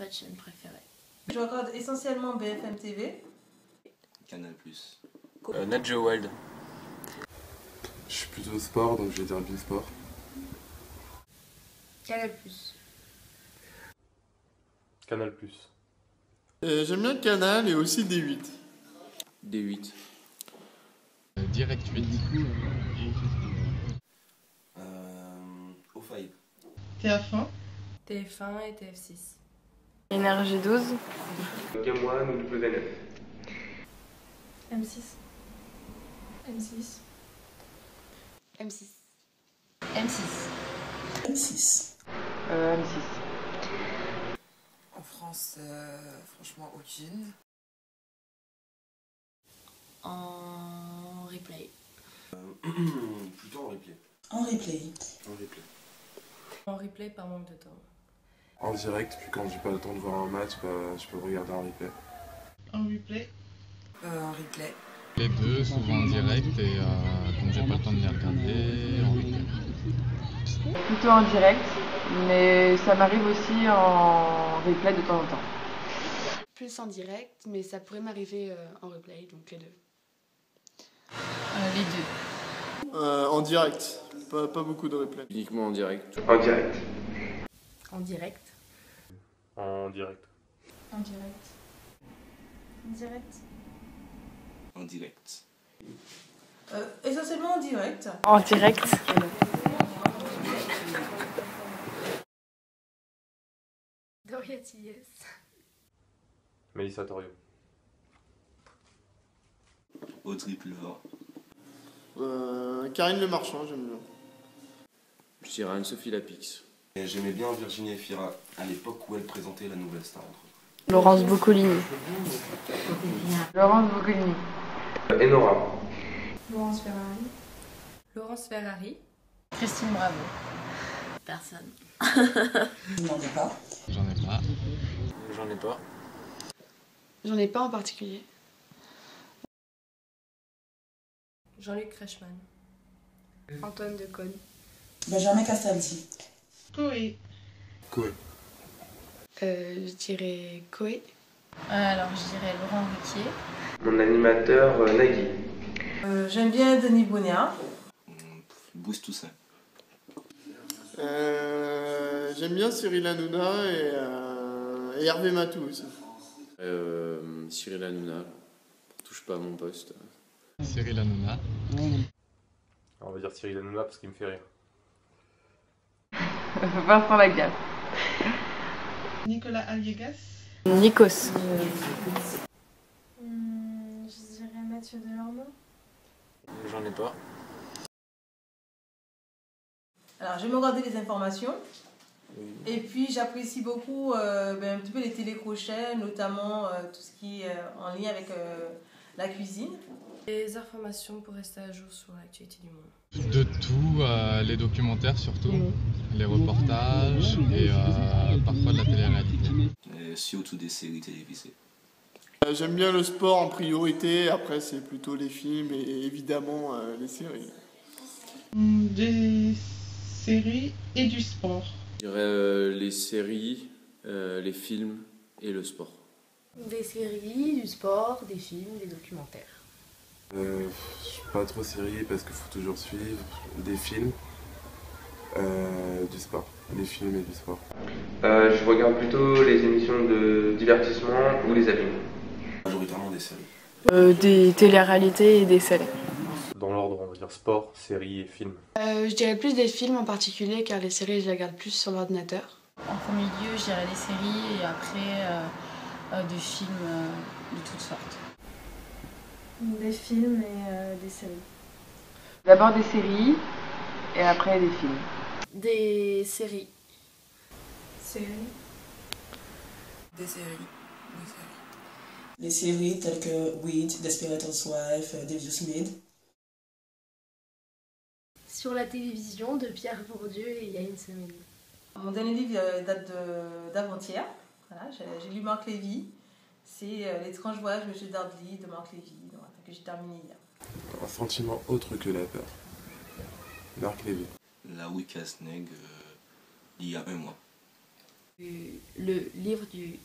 pas de chaîne préférée. Je regarde essentiellement BFM TV. Canal+. Nat Geo Wild. Je suis plutôt sport, donc je vais dire Beansport. Canal+. Canal+. J'aime bien Canal et aussi D8. D8. Direct 8. O5. TF1. TF1 et TF6. Énergie 12. Game One ou W9. M6. M6. M6. M6. M6. M6. En France, franchement, aucune. En replay. Plutôt en replay. En replay. En replay. En replay par manque de temps. En direct, puis quand j'ai pas le temps de voir un match, je peux le regarder en replay. En replay. En replay. Les deux, souvent en direct et quand j'ai pas le temps de les regarder, en replay. Plutôt en direct, mais ça m'arrive aussi en replay de temps en temps. Plus en direct, mais ça pourrait m'arriver en replay, donc les deux. Les deux. En direct, pas beaucoup de replay. Uniquement en direct. En direct. En direct. En direct. En direct. En direct. En direct. Essentiellement en direct. En direct. Doria Tilliès. Mélissa Torio. Audrey Pulvar. Karine Le Marchand, j'aime bien. Je dirais Anne-Sophie Lapix. Et j'aimais bien Virginie Efira à l'époque où elle présentait la Nouvelle Star. Laurence Boccolini. Laurence Boccolini. Enora. Laurence Ferrari. Laurence Ferrari. Christine Bravo. Personne. Je n'en ai pas. J'en ai pas. J'en ai pas. J'en ai pas en particulier. Jean-Luc Reichmann. Antoine Decaune. Benjamin Castaldi. Koé. Je dirais Koé. Alors je dirais Laurent Ruquier. Mon animateur, Nagui. J'aime bien Denis Bonia. Boost tout ça. J'aime bien Cyril Hanouna et Hervé Matou aussi. Cyril Hanouna. Touche pas à mon poste. Cyril Hanouna. On va dire Cyril Hanouna parce qu'il me fait rire. Vincent Lagaffe. Nicolas Aliegas. Nikos. Je dirais Mathieu Delormeau. J'en ai pas. Alors, je vais me regarder les informations. Oui. Et puis, j'apprécie beaucoup un petit peu les télécrochets, notamment tout ce qui est en lien avec la cuisine. Les informations pour rester à jour sur l'actualité du monde. De tout, les documentaires surtout, les reportages et parfois de la télé-réalité. Et surtout des séries télévisées. J'aime bien le sport en priorité, après c'est plutôt les films et évidemment les séries. Des séries et du sport. Je dirais les séries, les films et le sport. Des séries, du sport, des films, des documentaires. Je suis pas trop série parce qu'il faut toujours suivre. Des films, du sport. Des films et du sport. Je regarde plutôt les émissions de divertissement ou les zappings. Majoritairement des séries. Des télé-réalités et des séries. Dans l'ordre, on va dire sport, séries et films. Je dirais plus des films en particulier, car les séries, je les regarde plus sur l'ordinateur. En premier lieu, je dirais les séries et après des films de toutes sortes. Des films et des séries. D'abord des séries et après des films. Des séries. Séries. Des séries. Les séries telles que Weed, Desperate Housewives, Devils Made. Sur la télévision de Pierre Bourdieu il y a une semaine. Mon dernier livre date d'avant-hier. Voilà, j'ai lu Marc Lévy. C'est L'étrange voyage de M. Dardly de Marc Lévy, que j'ai terminé hier. Un sentiment autre que la peur. Marc Lévy. La Wicca Sneg, il y a un mois. Le livre du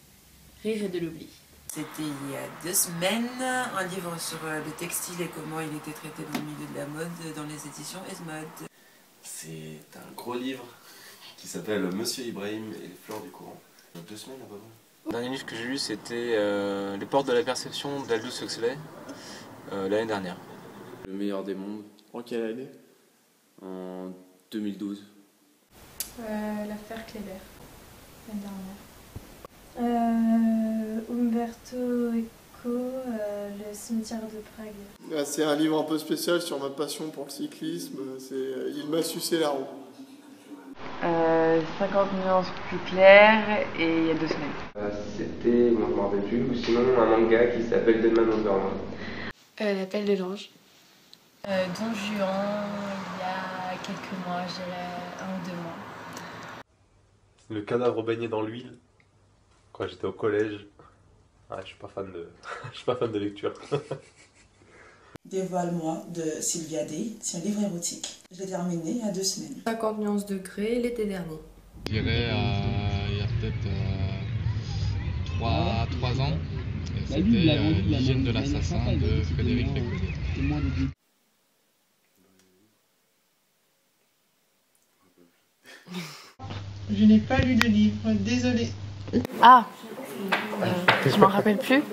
rire et de l'oubli. C'était il y a 2 semaines, un livre sur le textile et comment il était traité dans le milieu de la mode dans les éditions Esmod. C'est un gros livre qui s'appelle Monsieur Ibrahim et les fleurs du Coran. Il y a 2 semaines à peu près. Le dernier livre que j'ai lu, c'était Les portes de la perception d'Aldous Huxley, l'année dernière. Le meilleur des mondes. En quelle année? En 2012. L'affaire Kléber, l'année dernière. Umberto Eco, Le cimetière de Prague. C'est un livre un peu spécial sur ma passion pour le cyclisme. Il m'a sucé la roue. 50 nuances plus claires et il y a 2 semaines. C'était, moi je me rappelle plus, ou sinon un manga qui s'appelle Deadman Wonderland. L'appel de l'ange. Don Juan, il y a quelques mois, je dirais 1 ou 2 mois. Le cadavre baigné dans l'huile, quand j'étais au collège. Ah, je suis pas fan de lecture. Dévoile-moi de Sylvia Day, c'est un livre érotique. Je l'ai terminé il y a 2 semaines. 50 nuances de gré l'été dernier. Je dirais il y a peut-être 3 ans. Et c'était L'hygiène de l'assassin de Frédéric Becquelet. Je n'ai pas lu le livre, désolée. Ah, je m'en rappelle plus.